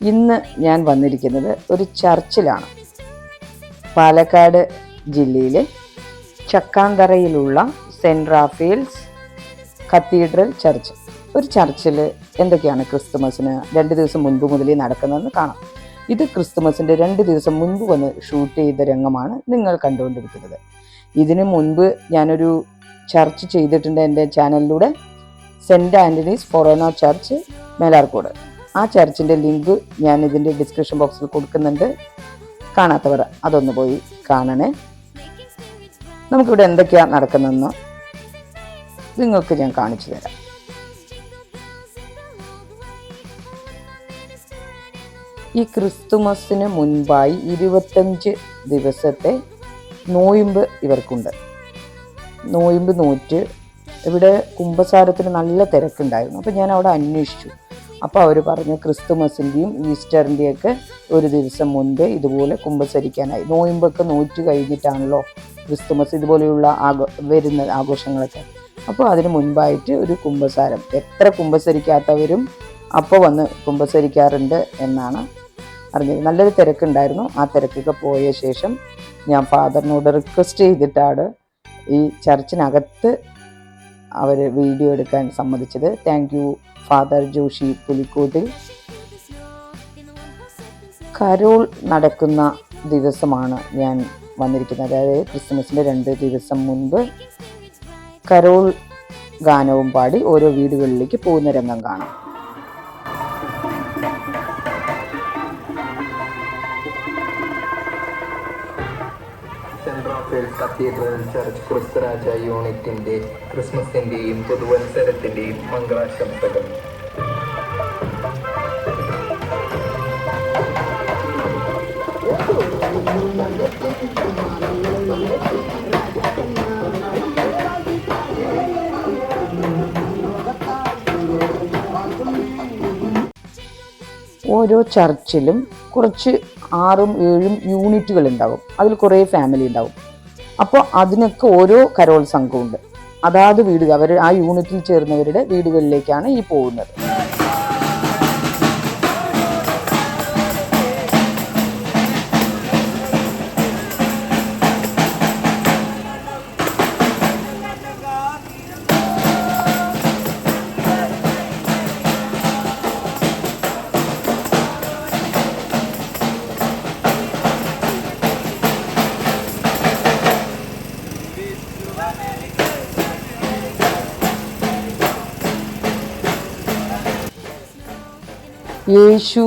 ഇന്ന് ഞാൻ വന്നിരിക്കുന്നത് ഒരു ചർച്ചിലാണ്. പാലക്കാട് ജില്ലയിലെ ചക്കാന്തറയിലുള്ള സെൻറ്റ് റാഫേൽസ് കത്തീഡ്രൽ ചർച്ച്. ഒരു ചർച്ചിൽ എന്തൊക്കെയാണ് ക്രിസ്തുമസിന് 2 ദിവസം മുൻപ് മുതലേ നടക്കുന്നതെന്ന് കാണാം. ഇത് ക്രിസ്തുമസിൻ്റെ 2 ദിവസം മുൻപ് വന്ന് ഷൂട്ട് ചെയ്ത രംഗമാണ് നിങ്ങൾ കണ്ടുകൊണ്ടിരിക്കുന്നത്. ഇതിനു മുൻപ് ഞാനൊരു ചർച്ച് ചെയ്തിട്ടുണ്ട് എൻ്റെ ചാനലിലൂടെ, സെൻറ്റ് ആൻ്റണീസ് ഫൊറോന ചർച്ച്, മേലാർക്കോട്. ആ ചർച്ചിൻ്റെ ലിങ്ക് ഞാൻ ഇതിൻ്റെ ഡിസ്ക്രിപ്ഷൻ ബോക്സിൽ കൊടുക്കുന്നുണ്ട്. കാണാത്തവർ അതൊന്ന് പോയി കാണണേ. നമുക്കിവിടെ എന്തൊക്കെയാണ് നടക്കുന്നതെന്ന് നിങ്ങൾക്ക് ഞാൻ കാണിച്ചു തരാം. ഈ ക്രിസ്തുമസിന് മുൻപായി 25 ദിവസത്തെ നോയമ്പ് ഇവർക്കുണ്ട്. നോയമ്പ് നോറ്റ് ഇവിടെ കുമ്പസാരത്തിന് നല്ല തിരക്കുണ്ടായിരുന്നു. അപ്പോൾ ഞാൻ അവിടെ അന്വേഷിച്ചു. അപ്പോൾ അവർ പറഞ്ഞു ക്രിസ്തുമസിൻ്റെയും ഈസ്റ്ററിൻ്റെയൊക്കെ ഒരു ദിവസം മുൻപ് ഇതുപോലെ കുമ്പസരിക്കാനായി. നോയമ്പൊക്കെ നോറ്റ് കഴിഞ്ഞിട്ടാണല്ലോ ക്രിസ്തുമസ് ഇതുപോലെയുള്ള വരുന്ന ആഘോഷങ്ങളൊക്കെ. അപ്പോൾ അതിന് മുൻപായിട്ട് ഒരു കുമ്പസാരം, എത്ര കുമ്പസരിക്കാത്തവരും അപ്പോൾ വന്ന് കുമ്പസരിക്കാറുണ്ട് എന്നാണ് അറിഞ്ഞത്. നല്ലൊരു തിരക്കുണ്ടായിരുന്നു. ആ തിരക്കൊക്കെ പോയ ശേഷം ഞാൻ ഫാദറിനോട് റിക്വസ്റ്റ് ചെയ്തിട്ടാണ് ഈ ചർച്ചിനകത്ത് അവർ വീഡിയോ എടുക്കാൻ സമ്മതിച്ചത്. Thank you father Joshi Pulikottil. Carol നടക്കുന്ന ദിവസമാണ് ഞാൻ വന്നിരിക്കുന്നത്. അതായത് ക്രിസ്മസിൻ്റെ 2 ദിവസം മുൻപ് കരോൾ ഗാനവും പാടി ഓരോ വീടുകളിലേക്ക് പോകുന്ന രംഗം കാണാം. Saint Raphael's cathedral church Christuraja യൂണിറ്റിൻ്റെ ക്രിസ്മസിൻ്റെയും പുതുവത്സരത്തിൻ്റെയും മംഗളാശംസകൾ. ഓരോ ചർച്ചിലും കുറച്ച് 6-7 യൂണിറ്റുകൾ ഉണ്ടാവും. അതിൽ കുറേ ഫാമിലി ഉണ്ടാവും. അപ്പോൾ അതിനൊക്കെ ഓരോ കരോൾ സംഘമുണ്ട്. അതാത് വീടുകൾ, അവർ ആ യൂണിറ്റിൽ ചേർന്നവരുടെ വീടുകളിലേക്കാണ് ഈ പോകുന്നത്. യേശു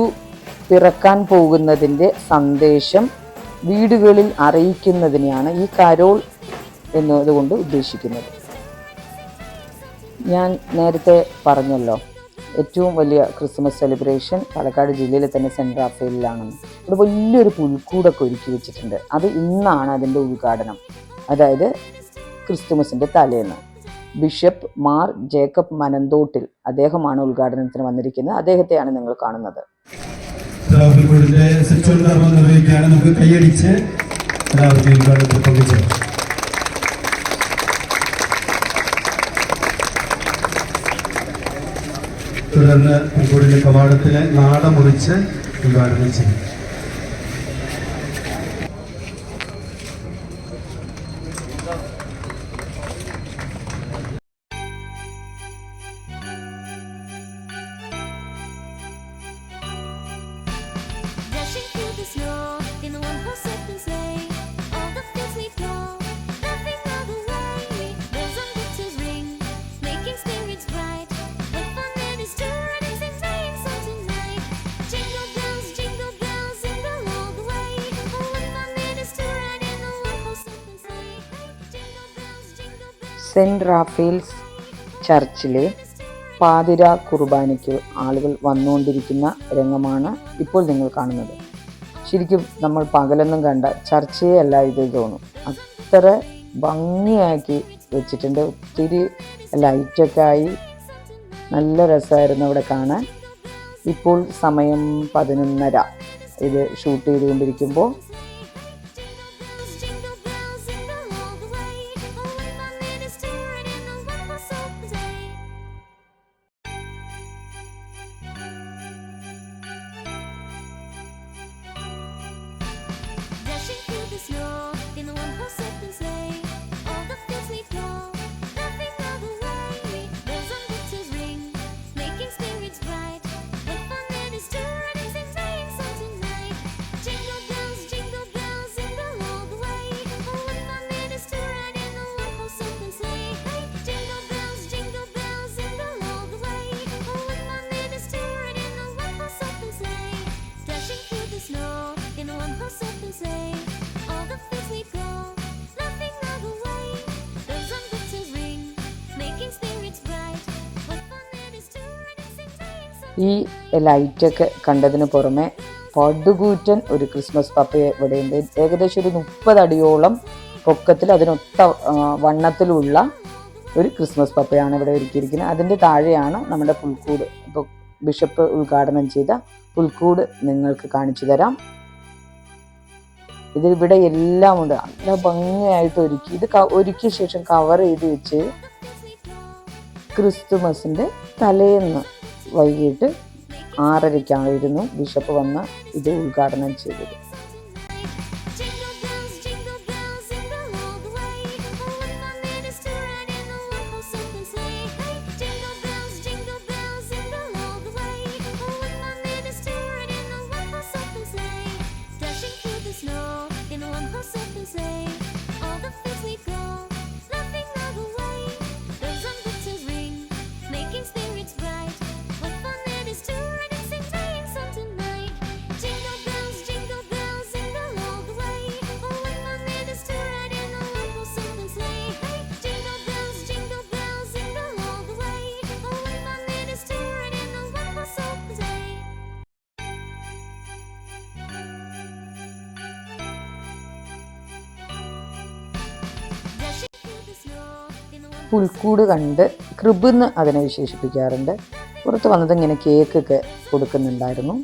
പിറക്കാൻ പോകുന്നതിൻ്റെ സന്ദേശം വീടുകളിൽ അറിയിക്കുന്നതിനെയാണ് ഈ കരോൾ എന്നതുകൊണ്ട് ഉദ്ദേശിക്കുന്നത്. ഞാൻ നേരത്തെ പറഞ്ഞല്ലോ, ഏറ്റവും വലിയ ക്രിസ്മസ് സെലിബ്രേഷൻ പാലക്കാട് ജില്ലയിലെ തന്നെ സെൻറ്റ് റാഫേലിലാണെന്ന്. ഇവിടെ വലിയൊരു പുൽക്കൂടൊക്കെ ഒരുക്കി വെച്ചിട്ടുണ്ട്. അത് ഇന്നാണ് അതിൻ്റെ ഉദ്ഘാടനം, അതായത് ക്രിസ്തുമസിൻ്റെ തലേന്ന്. ബിഷപ്പ് മാർ ജേക്കബ് മനന്തോട്ടിൽ, അദ്ദേഹമാണ് ഉദ്ഘാടനത്തിന് വന്നിരിക്കുന്നത്. അദ്ദേഹത്തെയാണ് നിങ്ങൾ കാണുന്നത്. നമുക്ക് കൈയടിച്ച് തുടർന്ന് പുൽക്കൂടിന്റെ കവാടത്തിന് നാട മുറിച്ച് ഉദ്ഘാടനം ചെയ്യും. സെൻറ്റ് റാഫേൽസ് ചർച്ചിലെ പാതിര കുർബാനയ്ക്ക് ആളുകൾ വന്നുകൊണ്ടിരിക്കുന്ന രംഗമാണ് ഇപ്പോൾ നിങ്ങൾ കാണുന്നത്. ശരിക്കും നമ്മൾ പകലൊന്നും കണ്ട ചർച്ചയെ അല്ല ഇത് തോന്നും. അത്ര ഭംഗിയാക്കി വെച്ചിട്ടുണ്ട്. ഒത്തിരി ലൈറ്റൊക്കെ ആയി നല്ല രസമായിരുന്നു അവിടെ കാണാൻ. ഇപ്പോൾ സമയം 11:30. ഇത് ഷൂട്ട് ചെയ്തുകൊണ്ടിരിക്കുമ്പോൾ something sleigh. All the fields we go, laughing all the way. Bells on butchers ring, making spirits bright. What fun it is to ride and sing sleigh ഈ ലൈറ്റൊക്കെ കണ്ടതിന് പുറമെ പടുകൂറ്റൻ ഒരു ക്രിസ്മസ് പപ്പ ഇവിടെയുണ്ട്. ഏകദേശം ഒരു 30 അടിയോളം പൊക്കത്തിൽ അതിനൊത്ത വണ്ണത്തിലുള്ള ഒരു ക്രിസ്മസ് പപ്പയാണ് ഇവിടെ ഒരുക്കിയിരിക്കുന്നത്. അതിൻ്റെ താഴെയാണ് നമ്മുടെ പുൽക്കൂട്. ഇപ്പോൾ ബിഷപ്പ് ഉദ്ഘാടനം ചെയ്ത പുൽക്കൂട് നിങ്ങൾക്ക് കാണിച്ചു തരാം. ഇതിവിടെ എല്ലാം ഉണ്ട്, നല്ല ഭംഗിയായിട്ട് ഒരുക്കി. ഇത് ഒരുക്കിയ ശേഷം കവർ ചെയ്ത് വെച്ച് ക്രിസ്തുമസിൻ്റെ തലേന്ന് വൈകിട്ട് 6:30 ബിഷപ്പ് വന്ന് ഇത് ഉദ്ഘാടനം ചെയ്തത്. പുൽക്കൂട് കണ്ട് കൃബെന്ന് അതിനെ വിശേഷിപ്പിക്കാറുണ്ട്. പുറത്ത് വന്നത് ഇങ്ങനെ കേക്കൊക്കെ കൊടുക്കുന്നുണ്ടായിരുന്നു.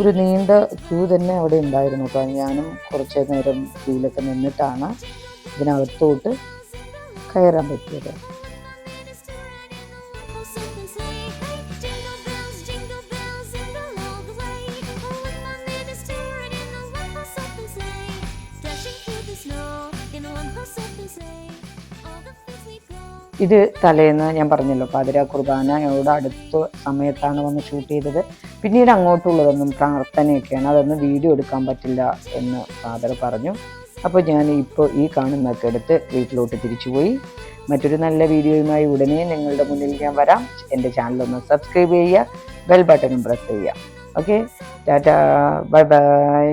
ഒരു നീണ്ട ക്യൂ തന്നെ അവിടെ ഉണ്ടായിരുന്നു കേട്ടോ. ഞാനും കുറച്ച് നേരം ക്യൂവിലൊക്കെ നിന്നിട്ടാണ് ഇതിനകത്തോട്ട് കയറാൻ പറ്റിയത്. ഇത് തലേന്ന് ഞാൻ പറഞ്ഞല്ലോ പാതിരാ കുർബാനയോട് അടുത്ത സമയത്താണ് വന്ന് ഷൂട്ട് ചെയ്തത്. പിന്നീട് അങ്ങോട്ടുള്ളതൊന്നും പ്രാർത്ഥനയൊക്കെയാണ്, അതൊന്നും വീഡിയോ എടുക്കാൻ പറ്റില്ല എന്ന് ഫാദർ പറഞ്ഞു. അപ്പോൾ ഞാൻ ഇപ്പോൾ ഈ കാണുന്നതൊക്കെ എടുത്ത് വീട്ടിലോട്ട് തിരിച്ചുപോയി. മറ്റൊരു നല്ല വീഡിയോയുമായി ഉടനെ നിങ്ങളുടെ മുന്നിൽ ഞാൻ വരാം. എൻ്റെ ചാനലൊന്ന് സബ്സ്ക്രൈബ് ചെയ്യുക, ബെൽ ബട്ടണും പ്രസ് ചെയ്യുക. Okay, Tata, bye bye.